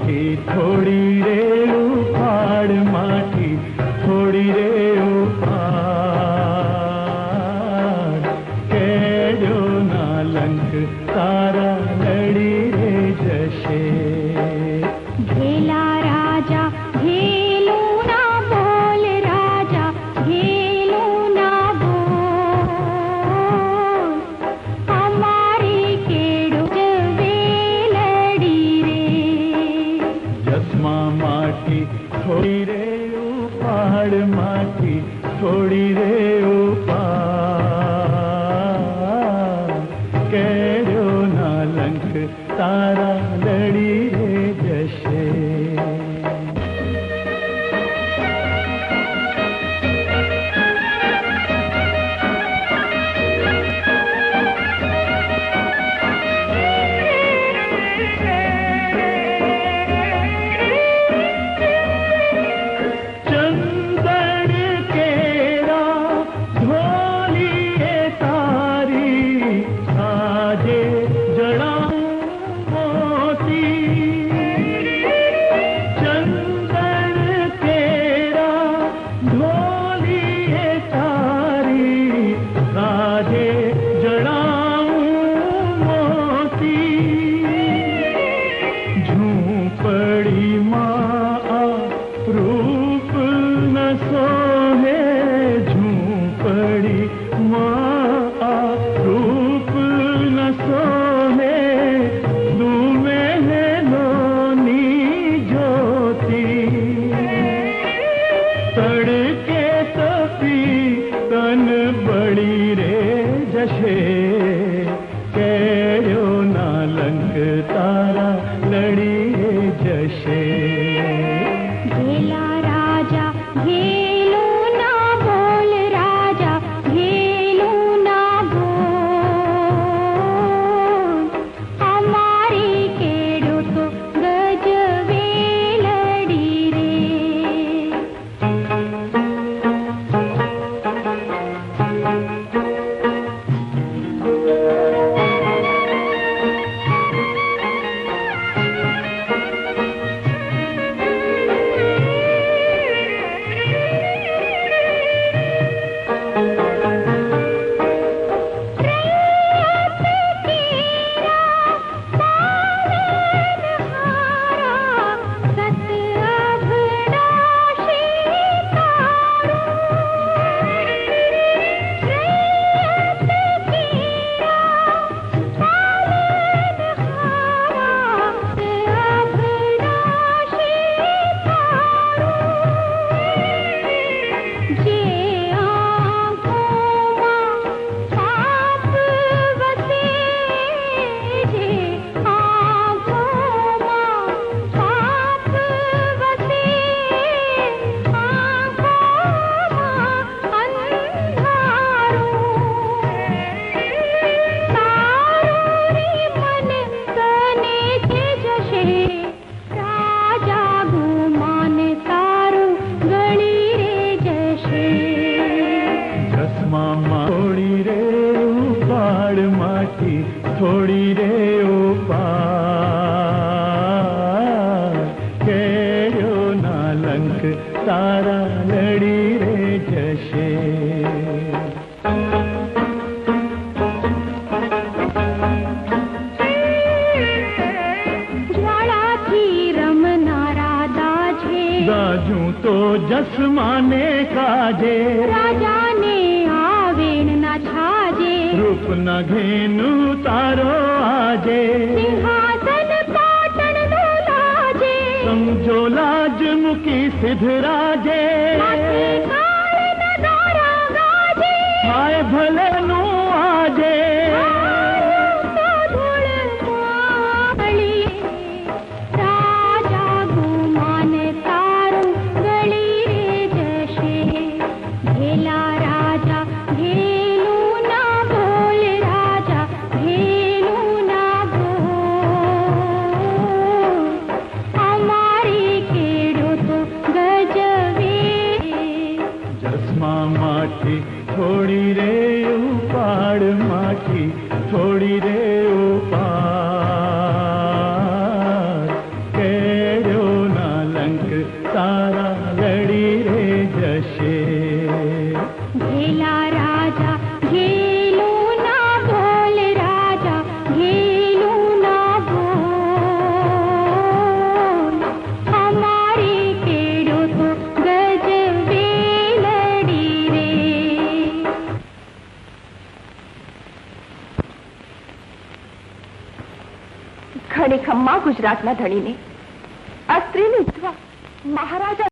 माटी थोड़ी रे उपाड़ माटी थोड़ी रे उपाड़ केड़ो नालंक तारा लड़ी रे जशे घेला राजा घेलू ना बोल राजा घेलू ना बोल हमारी केड़ो वेलड़ी रे जसमा माटी थोड़ी रे उपाड़ माटी थोड़ी रे उपाड़ केड़ो नालंक तारा लड़ी रे जशे केड़ो नालंक तारा लड़ी जशे घेला राजा घेलू ना बोल राजा घेलू ना बोल हमारी केड़ो तो गजवे लड़ी रे थोड़ी रे उपाड़ केड़ो नालंक तारा लड़ी रे जशे ज्वाला की रमनारा दाजे दाजू तो जसमाने काजे राजा ने आवेण ना छाजे रूप न घेनु तारो आजे सिंहासन पाटण नो लाजे समझो लाज मुकी सिधराजे हाय भले नु आजे राजा गुमान तारू गली रे जशे घेला राजा घेलू ना बोल राजा घेलू ना बोल हमारी केड़ो तो गजवे जसमा माटी थोड़ी रे उपाड़ माटी थोड़ी रे उपाड़ केड़ो ખમ્મા ગુજરાતના ધણીને આ સ્ત્રીની વિધવા મહારાજા